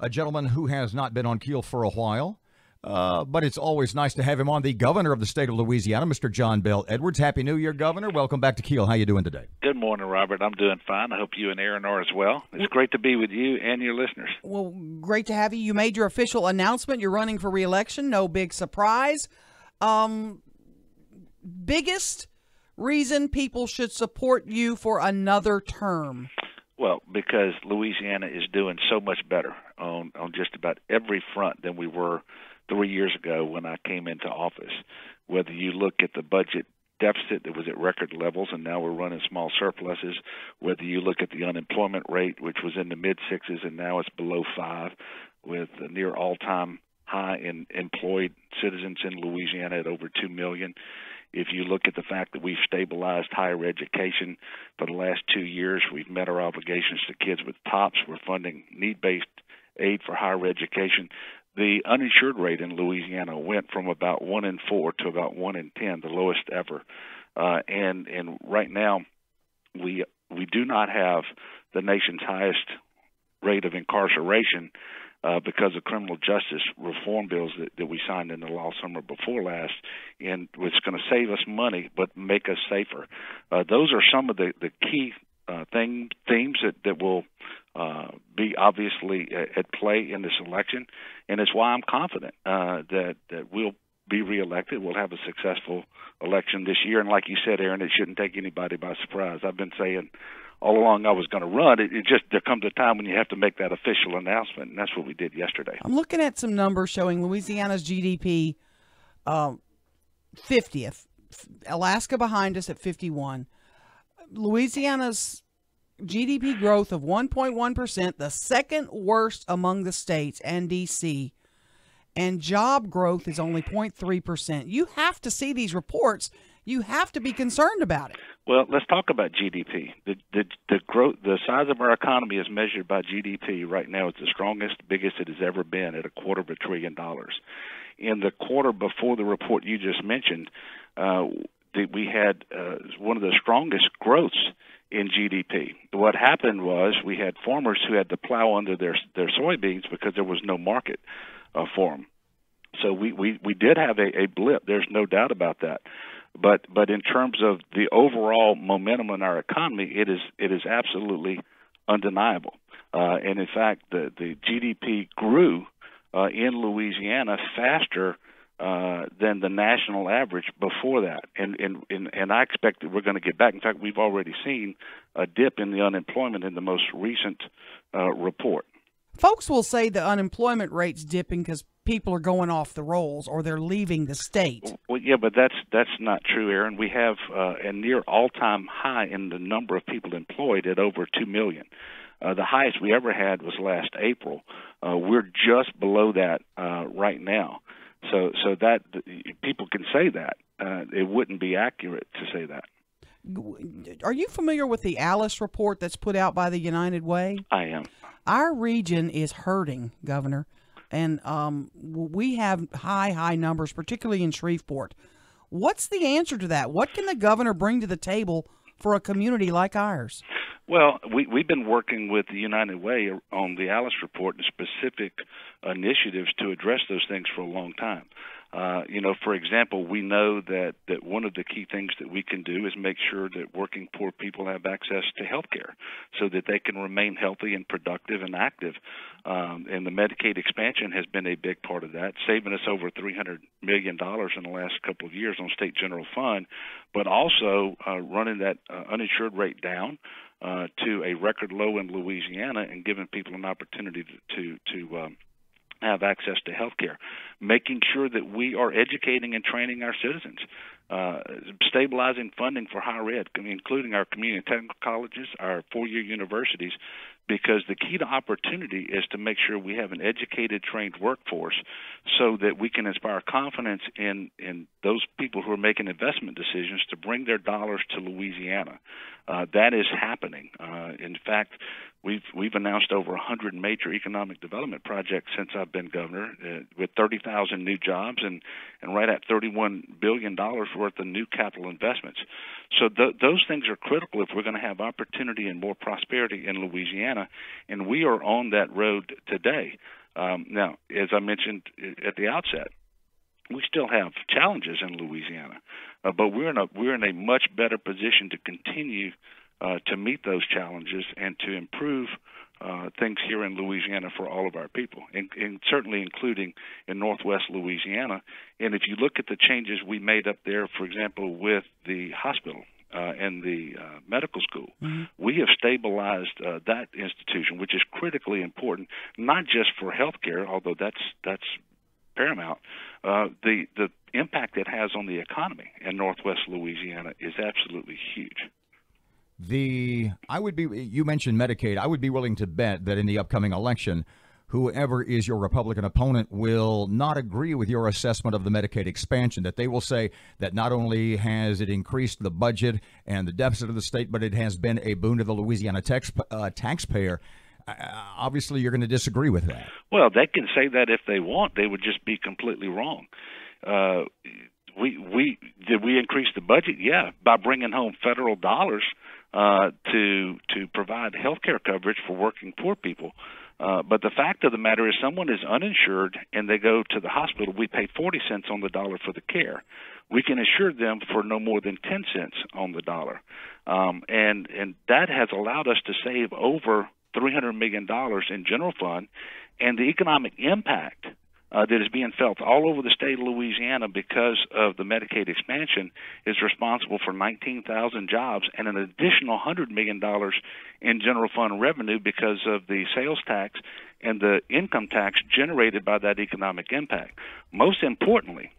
a gentleman who has not been on KEEL for a while. But it's always nice to have him on, the governor of the state of Louisiana, Mr. John Bel Edwards. Happy New Year, Governor. Welcome back to KEEL. How you doing today? Good morning, Robert. I'm doing fine. I hope you and Aaron are as well. It's great to be with you and your listeners. Well, great to have you. You made your official announcement. You're running for re-election. No big surprise. Biggest reason people should support you for another term? Well, because Louisiana is doing so much better on just about every front than we were 3 years ago when I came into office. Whether you look at the budget deficit that was at record levels and now we're running small surpluses, whether you look at the unemployment rate, which was in the mid-sixes and now it's below 5, with a near all-time high in employed citizens in Louisiana at over 2 million. If you look at the fact that we've stabilized higher education for the last 2 years, we've met our obligations to kids with TOPS. We're funding need-based aid for higher education. The uninsured rate in Louisiana went from about 1 in 4 to about 1 in 10, the lowest ever. And right now, we do not have the nation's highest rate of incarceration because of criminal justice reform bills that we signed into law summer before last, and it's going to save us money but make us safer. Those are some of the key themes that will be obviously at play in this election, and it's why I'm confident that we'll be reelected. We'll have a successful election this year, and like you said, Aaron, it shouldn't take anybody by surprise. I've been saying all along I was going to run. It just there comes a time when you have to make that official announcement, and that's what we did yesterday. I'm looking at some numbers showing Louisiana's GDP 50th, Alaska behind us at 51. Louisiana's GDP growth of 1.1%, the second worst among the states and D.C., and job growth is only 0.3%. You have to see these reports. You have to be concerned about it. Well, let's talk about GDP. The growth, the size of our economy as measured by GDP right now is the strongest, biggest it has ever been at $250 billion. In the quarter before the report you just mentioned, we had one of the strongest growths in GDP. What happened was we had farmers who had to plow under their soybeans because there was no market for them. So we did have a blip. There's no doubt about that. But in terms of the overall momentum in our economy, it is absolutely undeniable. And in fact, the GDP grew in Louisiana faster than the national average before that, and I expect that we're going to get back. In fact, we've already seen a dip in the unemployment in the most recent report. Folks will say the unemployment rate's dipping because people are going off the rolls or they're leaving the state. Well, yeah, but that's not true, Aaron. We have a near all-time high in the number of people employed at over 2 million. The highest we ever had was last April. We're just below that right now. So that people can say that. It wouldn't be accurate to say that. Are you familiar with the Alice report that's put out by the United Way? I am. Our region is hurting, Governor, and we have high numbers, particularly in Shreveport. What's the answer to that? What can the governor bring to the table for a community like ours? Well, we've been working with the United Way on the Alice report and specific initiatives to address those things for a long time. For example, we know that one of the key things that we can do is make sure that working poor people have access to health care so that they can remain healthy and productive and active. And the Medicaid expansion has been a big part of that, saving us over $300 million in the last couple of years on state general fund, but also running that uninsured rate down to a record low in Louisiana and giving people an opportunity to have access to health care, making sure that we are educating and training our citizens, stabilizing funding for higher ed, including our community technical colleges, our four-year universities, because the key to opportunity is to make sure we have an educated, trained workforce so that we can inspire confidence in those people who are making investment decisions to bring their dollars to Louisiana. That is happening. In fact, we've announced over 100 major economic development projects since I've been governor, with 30,000 new jobs and right at $31 billion worth of new capital investments. So those things are critical if we're going to have opportunity and more prosperity in Louisiana, and we are on that road today. Now, as I mentioned at the outset, we still have challenges in Louisiana, but we're in a much better position to continue to meet those challenges and to improve things here in Louisiana for all of our people, and certainly including in Northwest Louisiana. And if you look at the changes we made up there, for example, with the hospital and the medical school, we have stabilized that institution, which is critically important, not just for healthcare, although that's paramount. The impact it has on the economy in Northwest Louisiana is absolutely huge. You mentioned Medicaid. I would be willing to bet that in the upcoming election, whoever is your Republican opponent will not agree with your assessment of the Medicaid expansion, that they will say that not only has it increased the budget and the deficit of the state, but it has been a boon to the Louisiana taxpayer. Obviously, you're going to disagree with that. Well, they can say that if they want. They would just be completely wrong. Did we increase the budget? Yeah, by bringing home federal dollars to provide health care coverage for working poor people. But the fact of the matter is, someone is uninsured and they go to the hospital. We pay 40 cents on the dollar for the care. We can insure them for no more than 10 cents on the dollar, and that has allowed us to save over $300 million in general fund, and the economic impact that is being felt all over the state of Louisiana because of the Medicaid expansion is responsible for 19,000 jobs and an additional $100 million in general fund revenue because of the sales tax and the income tax generated by that economic impact. Most importantly,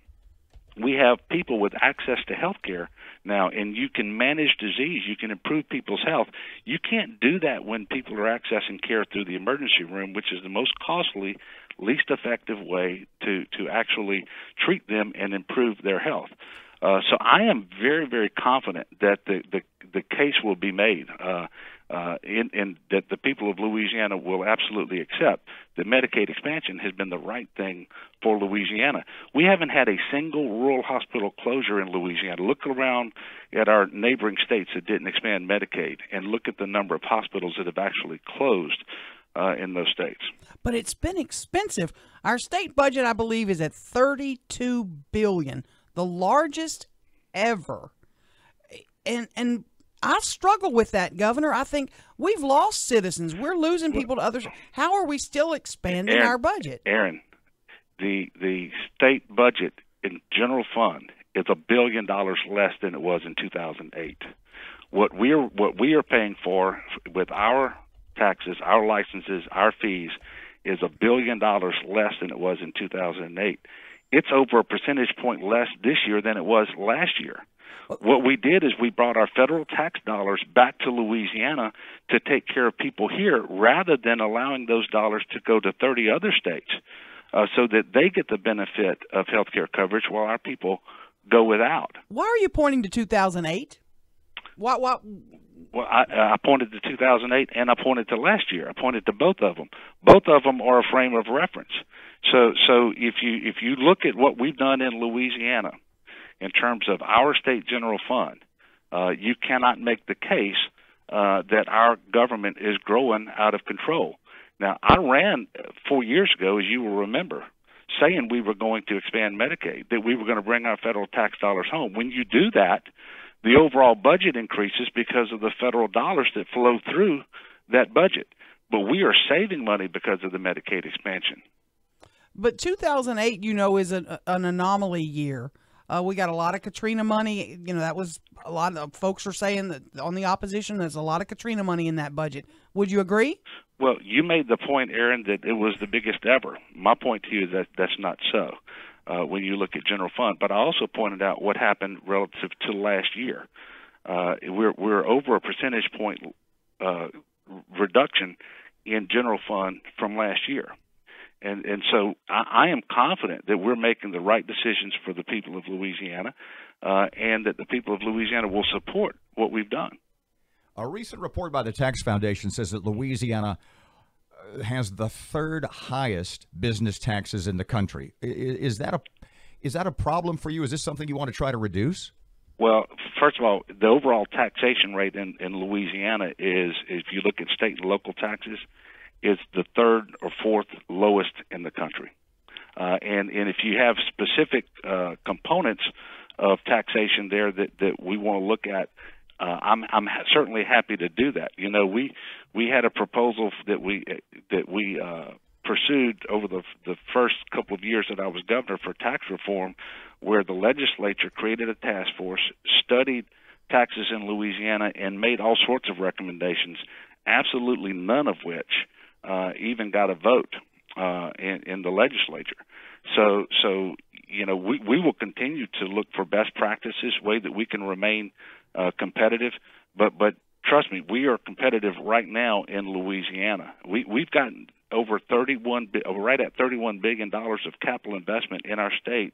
we have people with access to health care now, and you can manage disease. You can improve people's health. You can't do that when people are accessing care through the emergency room, which is the most costly, least effective way to actually treat them and improve their health. So I am very, very confident that the case will be made and that the people of Louisiana will absolutely accept that Medicaid expansion has been the right thing for Louisiana. We haven't had a single rural hospital closure in Louisiana. Look around at our neighboring states that didn't expand Medicaid and look at the number of hospitals that have actually closed in those states. But it's been expensive. Our state budget, I believe, is at $32 billion, the largest ever. And I struggle with that, Governor. I think we've lost citizens. We're losing people to others. How are we still expanding our budget? Aaron, the state budget in general fund is $1 billion less than it was in 2008. What we are paying for with our taxes, our licenses, our fees is $1 billion less than it was in 2008. It's over a percentage point less this year than it was last year. What we did is we brought our federal tax dollars back to Louisiana to take care of people here rather than allowing those dollars to go to 30 other states so that they get the benefit of health care coverage while our people go without. Why are you pointing to 2008? What? Well, I pointed to 2008 and I pointed to last year. I pointed to both of them. Both of them are a frame of reference. So if you look at what we've done in Louisiana in terms of our state general fund, you cannot make the case that our government is growing out of control. Now, I ran 4 years ago, as you will remember, saying we were going to expand Medicaid, that we were going to bring our federal tax dollars home. When you do that, the overall budget increases because of the federal dollars that flow through that budget. But we are saving money because of the Medicaid expansion. But 2008, is an anomaly year. We got a lot of Katrina money. That was a lot of folks are saying that on the opposition, there's a lot of Katrina money in that budget. Would you agree? Well, you made the point, Aaron, that it was the biggest ever. My point to you is that that's not so when you look at general fund. But I also pointed out what happened relative to last year. We're over a percentage point reduction in general fund from last year. And so I am confident that we're making the right decisions for the people of Louisiana and that the people of Louisiana will support what we've done. A recent report by the Tax Foundation says that Louisiana has the third highest business taxes in the country. Is that a problem for you? Is this something you want to try to reduce? Well, first of all, the overall taxation rate in Louisiana is, if you look at state and local taxes, is the third or fourth lowest in the country. And if you have specific components of taxation there that we want to look at, I'm certainly happy to do that. You know, we had a proposal that we pursued over the first couple of years that I was governor for tax reform, where the legislature created a task force, studied taxes in Louisiana, and made all sorts of recommendations, absolutely none of which even got a vote in the legislature. So you know, we will continue to look for best practices, way that we can remain competitive. But trust me, we are competitive right now in Louisiana. We've gotten over right at $31 billion of capital investment in our state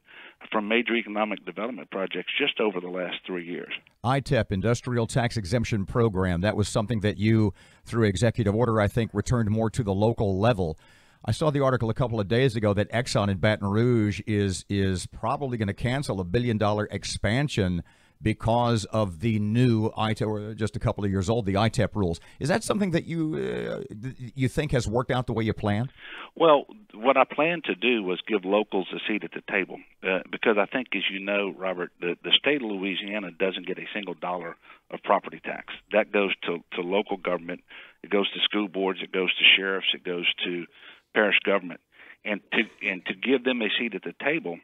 from major economic development projects just over the last 3 years. ITEP, Industrial Tax Exemption Program, that was something that you, through executive order, I think, returned more to the local level. I saw the article a couple of days ago that Exxon in Baton Rouge is probably going to cancel $1 billion expansion because of the new ITEP, or just a couple of years old, the ITEP rules. Is that something that you think has worked out the way you planned? Well, what I planned to do was give locals a seat at the table, because I think, as you know, Robert, the state of Louisiana doesn't get a single dollar of property tax. That goes to local government. It goes to school boards. It goes to sheriffs. It goes to parish government. And to give them a seat at the table,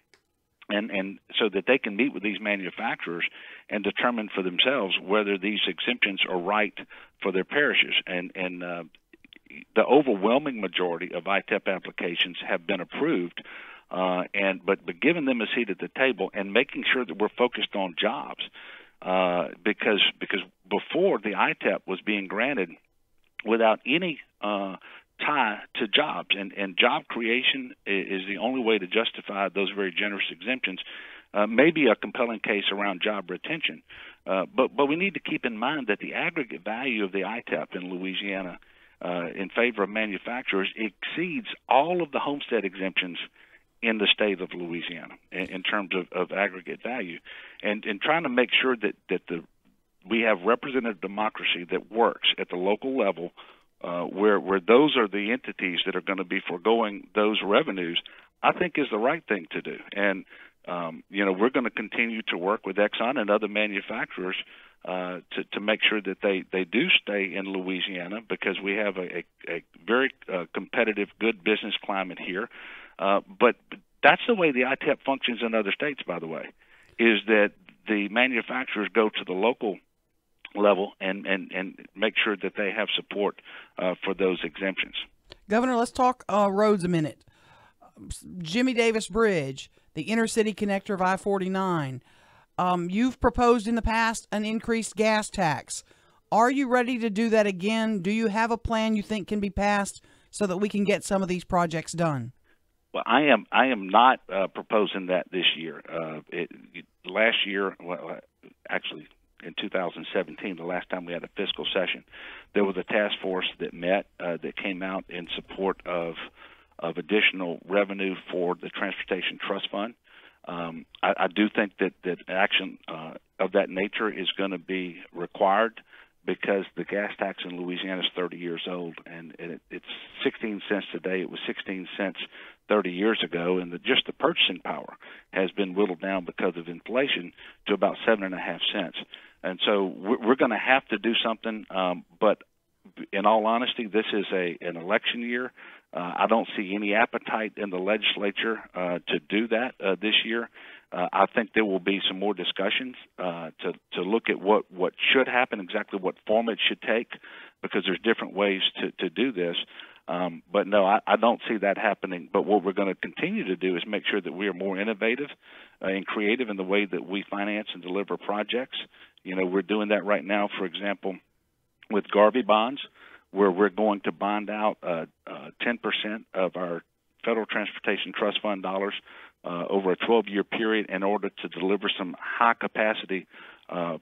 and so that they can meet with these manufacturers and determine for themselves whether these exemptions are right for their parishes. And the overwhelming majority of ITEP applications have been approved, but giving them a seat at the table and making sure that we're focused on jobs, because before, the ITEP was being granted without any tie to jobs, and job creation is the only way to justify those very generous exemptions. Maybe a compelling case around job retention, but we need to keep in mind that the aggregate value of the ITEP in Louisiana in favor of manufacturers exceeds all of the homestead exemptions in the state of Louisiana in terms of aggregate value, and trying to make sure that we have representative democracy that works at the local level, where those are the entities that are going to be foregoing those revenues, I think is the right thing to do. And you know, we're going to continue to work with Exxon and other manufacturers to make sure that they do stay in Louisiana, because we have a very competitive, good business climate here. But that's the way the ITEP functions in other states, by the way, is that the manufacturers go to the local level and make sure that they have support for those exemptions. Governor, let's talk roads a minute. Jimmy Davis Bridge, the inner city connector of I-49. You've proposed in the past an increased gas tax. Are you ready to do that again? Do you have a plan you think can be passed so that we can get some of these projects done? Well, I am not proposing that this year. Last year, well, actually, in 2017, the last time we had a fiscal session, there was a task force that met that came out in support of additional revenue for the Transportation Trust Fund. I do think that action of that nature is going to be required, because the gas tax in Louisiana is 30 years old, and it's 16 cents today. It was 16 cents 30 years ago, and just the purchasing power has been whittled down because of inflation to about 7.5 cents. And so we're going to have to do something, but in all honesty, this is an election year. I don't see any appetite in the legislature to do that this year. I think there will be some more discussions to look at what should happen, exactly what form it should take, because there's different ways to do this. But no, I don't see that happening. But what we're going to continue to do is make sure that we are more innovative and creative in the way that we finance and deliver projects. You know, we're doing that right now, for example, with Garvey bonds, where we're going to bond out 10% of our Federal Transportation Trust Fund dollars over a 12-year period in order to deliver some high-capacity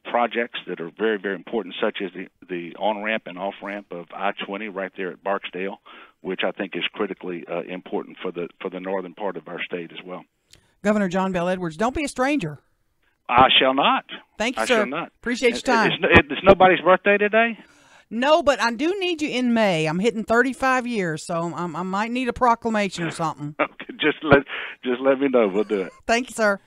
projects that are very, very important, such as the on-ramp and off-ramp of I-20 right there at Barksdale, which I think is critically important for the northern part of our state as well. Governor John Bel Edwards, don't be a stranger. I shall not. Thank you, I sir. shall not. Appreciate your time. It's nobody's birthday today? No, but I do need you in May. I'm hitting 35 years, so I might need a proclamation or something. Okay, just let me know. We'll do it. Thank you, sir.